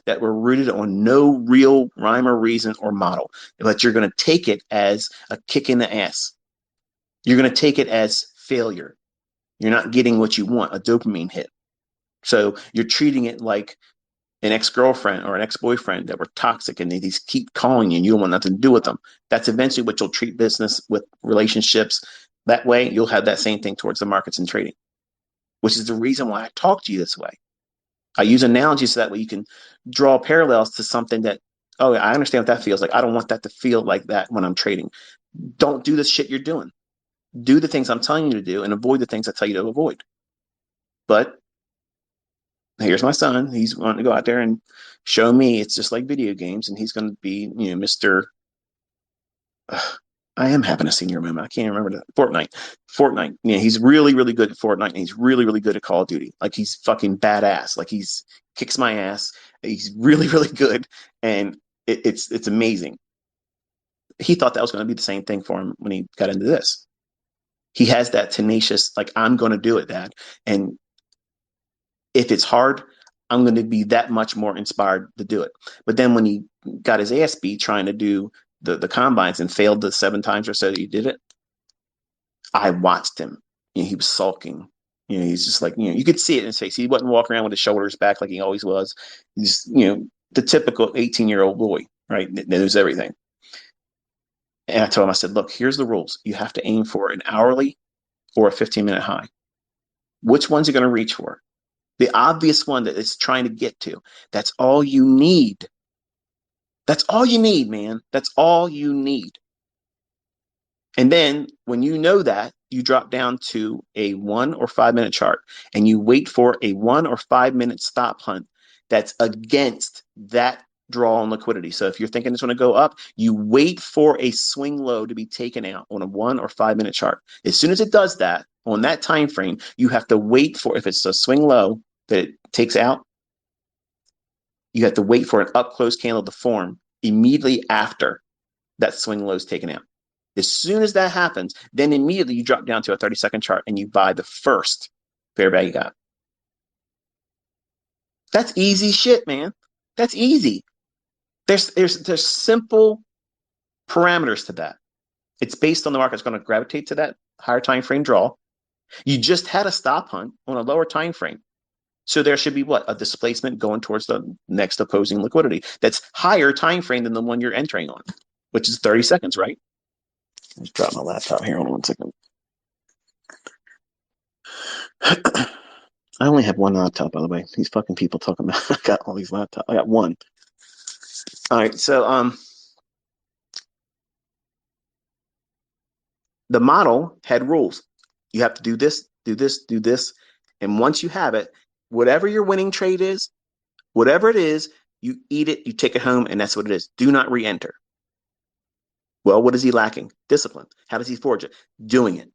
that were rooted on no real rhyme or reason or model, but you're going to take it as a kick in the ass. You're going to take it as failure. You're not getting what you want, a dopamine hit. So you're treating it like an ex-girlfriend or an ex-boyfriend that were toxic and they just keep calling you and you don't want nothing to do with them. That's eventually what you'll treat business with relationships. That way, you'll have that same thing towards the markets and trading, which is the reason why I talk to you this way. I use analogies so that way you can draw parallels to something that, oh, I understand what that feels like. I don't want that to feel like that when I'm trading. Don't do the shit you're doing. Do the things I'm telling you to do and avoid the things I tell you to avoid. But here's my son. He's wanting to go out there and show me it's just like video games, and he's going to be, Mr. I am having a senior moment. I can't remember that. Fortnite. Yeah, he's really, really good at Fortnite, and he's really, really good at Call of Duty. Like he's fucking badass. Like he's kicks my ass. He's really, really good, and it's amazing. He thought that was going to be the same thing for him when he got into this. He has that tenacious, like, I'm going to do it, Dad. And if it's hard, I'm going to be that much more inspired to do it. But then when he got his ass beat trying to do the combines and failed the 7 times or so that he did it, I watched him. He was sulking. He's just like, you could see it in his face. He wasn't walking around with his shoulders back like he always was. He's, the typical 18-year-old boy, right? That knows everything. And I told him, I said, look, here's the rules. You have to aim for an hourly or a 15-minute high. Which one's you going to reach for? The obvious one that it's trying to get to. That's all you need. That's all you need, man. That's all you need. And then when you know that, you drop down to a 1 or 5 minute chart and you wait for a 1 or 5 minute stop hunt that's against that draw on liquidity. So if you're thinking it's going to go up, you wait for a swing low to be taken out on a 1 or 5 minute chart. As soon as it does that on that time frame, you have to wait for, if it's a swing low that it takes out, you have to wait for an up close candle to form immediately after that swing low is taken out. As soon as that happens, then immediately you drop down to a 30-second chart and you buy the first fair value gap. That's easy shit, man. That's easy. There's simple parameters to that. It's based on the market's going to gravitate to that higher time frame draw. You just had a stop hunt on a lower time frame. So there should be what? A displacement going towards the next opposing liquidity that's higher time frame than the one you're entering on, which is 30 seconds, right? Let's drop my laptop here. Hold on 1 second. I only have one laptop, by the way. These fucking people talking about I got all these laptops. I got one. All right, so the model had rules. You have to do this, do this, do this. And once you have it, whatever your winning trade is, whatever it is, you eat it, you take it home, and that's what it is. Do not re-enter. Well, what is he lacking? Discipline. How does he forge it? Doing it.